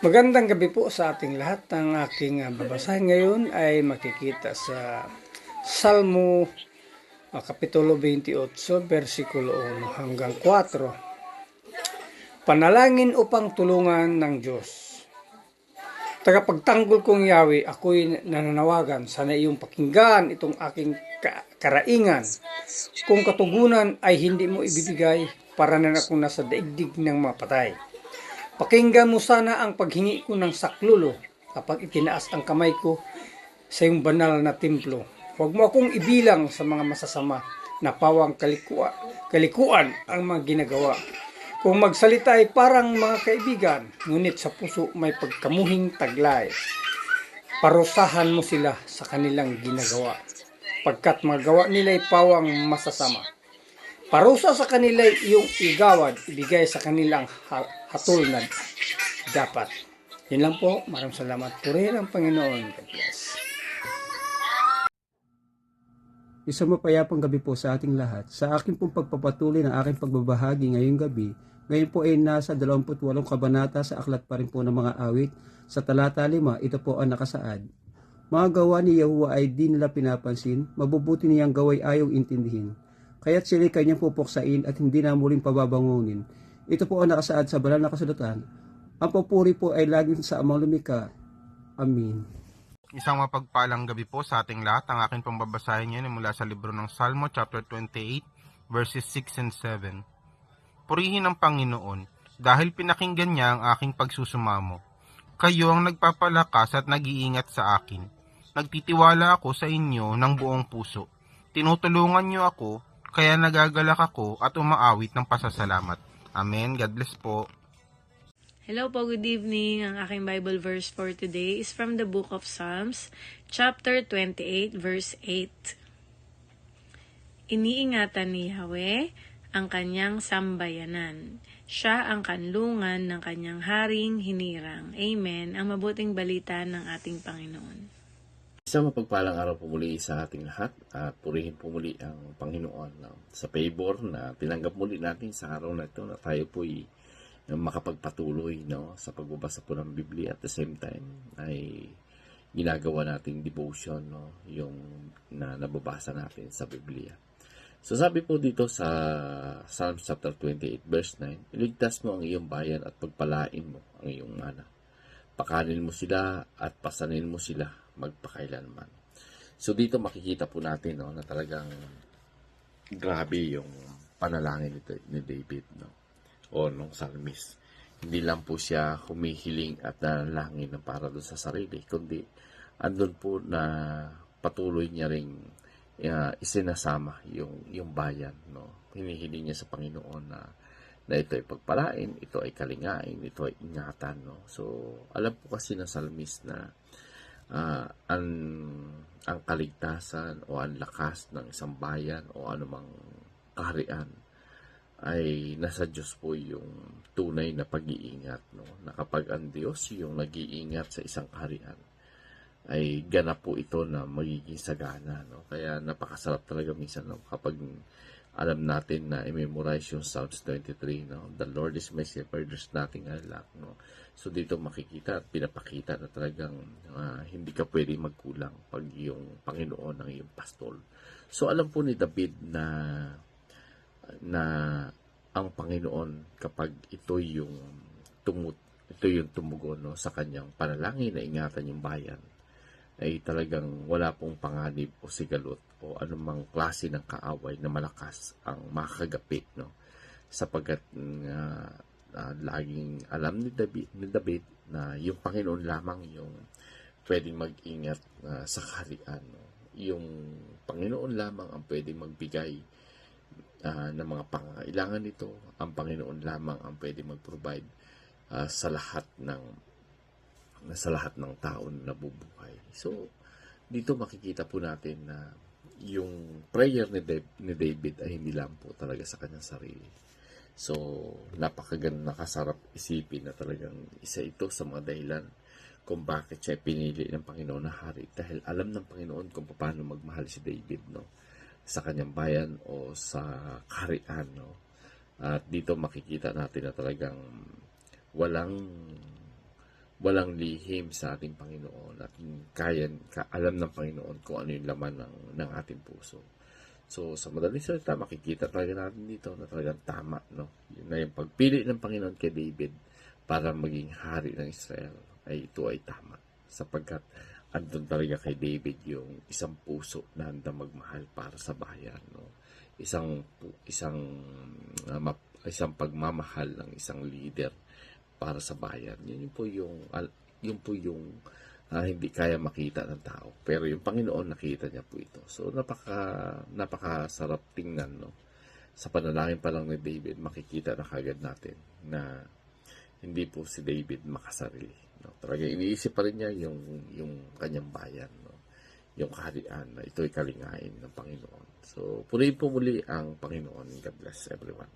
Magandang gabi po sa ating lahat. Ang aking babasahin ngayon ay makikita sa Salmo Kapitulo 28, versikulo 1 hanggang 4. Panalangin upang tulungan ng Diyos. Tagapagtanggol kong Yahweh, ako'y nananawagan. Sana iyong pakinggan itong aking karaingan. Kung katugunan ay hindi mo ibibigay, para na ako nasa daigdig ng mga patay. Pakinggan mo sana ang paghingi ko ng saklolo kapag itinaas ang kamay ko sa iyong banal na templo. Huwag mo akong ibilang sa mga masasama na pawang kalikuan ang mga ginagawa. Kung magsalita ay parang mga kaibigan, ngunit sa puso may pagkamuhing taglay. Parusahan mo sila sa kanilang ginagawa, pagkat mga gawa nila ay pawang masasama. Parusa sa kanila iyong igawad, ibigay sa kanilang hatol na dapat. Yun lang po. Maraming salamat. Purihin ang Panginoon. God bless. Isang mapayapang gabi po sa ating lahat. Sa aking pong pagpapatuloy ng aking pagbabahagi ngayong gabi, ngayon po ay nasa 28 kabanata sa aklat pa rin po ng mga awit. Sa talata 5, ito po ang nakasaad. Mga gawa ni Yahuwah ay di nila pinapansin, mabubuti niyang gaway ayaw intindihin. Kaya't sila'y kanyang pupuksain at hindi na muling pababangunin. Ito po ang nakasaad sa banal na kasulatan. Ang papuri po ay laging sa Amang Lumikha. Amen. Isang mapagpalang gabi po sa ating lahat. Ang aking pambabasahin ngayon ay mula sa libro ng Salmo chapter 28 verses 6 and 7. Purihin ang Panginoon dahil pinakinggan niya ang aking pagsusumamo. Kayo ang nagpapalakas at nag-iingat sa akin. Nagtitiwala ako sa inyo ng buong puso. Tinutulungan niyo ako, kaya nagagalak ako at umaawit ng pasasalamat. Amen. God bless po. Hello po, good evening. Ang aking Bible verse for today is from the book of Psalms, chapter 28, verse 8. Iniingatan ni Yahweh ang kanyang sambayanan. Siya ang kanlungan ng kanyang haring hinirang. Amen. Ang mabuting balita ng ating Panginoon. Isang mapagpalang araw po muli sa ating lahat at purihin po muli ang Panginoon sa favor na tinanggap muli natin sa araw na ito na tayo po'y makapagpatuloy sa pagbabasa po ng Biblia at the same time ay ginagawa nating devotion yung na nababasa natin sa Biblia. So sabi po dito sa Psalms chapter 28 verse 9, iligtas mo ang iyong bayan at pagpalain mo ang iyong mana. Pakanin mo sila at pasanin mo sila magpakailanman. So dito makikita po natin na talagang grabe yung panalangin ni David o nung psalmist. Hindi lang po siya humihiling at nanalangin para doon sa sarili, kundi andun po na patuloy niya ring isinasama yung bayan. Hinihiling niya sa Panginoon na ito ay pagpalain, ito ay kalingain, ito ay ingatan. So, alam po kasi ng psalmist na ang kaligtasan o ang lakas ng isang bayan o anumang kaharian ay nasa Diyos po yung tunay na pag-iingat. Na kapag ang Diyos yung nag-iingat sa isang kaharian, ay ganap po ito na magiging sagana. Kaya napakasarap talaga minsan kapag alam natin na i-memorize yung Psalms 23. The Lord is my shepherd, there's nothing I lack. So dito makikita at pinapakita na talagang hindi ka pwede magkulang pag yung Panginoon ang iyong pastol. So alam po ni David na ang Panginoon kapag ito yung tumugon sa kanyang panalangin na ingatan yung bayan, ay talagang wala pong panganib o sigalot o anumang klase ng kaaway na malakas ang makakagapit, sapagkat laging alam ni David na yung Panginoon lamang yung pwedeng mag-ingat sa kaharian. Yung Panginoon lamang ang pwedeng magbigay ng mga pangangailangan nito. Ang Panginoon lamang ang pwede mag-provide sa lahat ng tao na nabubuhay. So, dito makikita po natin na yung prayer ni David ay hindi lang po talaga sa kanyang sarili. So, napakaganda, nakasarap isipin na talagang isa ito sa mga dahilan kung bakit siya pinili ng Panginoon na hari. Dahil alam ng Panginoon kung paano magmahal si David, sa kanyang bayan o sa kaharian. At dito makikita natin na talagang walang walang lihim sa ating Panginoon at alam ng Panginoon kung ano yung laman ng ating puso. So, sa madaling salita, makikita talaga natin dito na talagang tama, no? Yun na yung pagpili ng Panginoon kay David para maging hari ng Israel, ay ito ay tama. Sapagkat andun talaga kay David yung isang puso na handang magmahal para sa bayan, no? Isang pagmamahal ng isang leader para sa bayan. Yun po yung hindi kaya makita ng tao. Pero yung Panginoon nakita niya po ito. So napakasarap tingnan, no? Sa panalangin pa lang ni David, makikita na kagad natin na hindi po si David makasarili, no? Talaga iniisip pa rin niya yung kanyang bayan, no? Yung kaharian na ito'y kalingain ng Panginoon. So purihin po muli ang Panginoon. God bless everyone.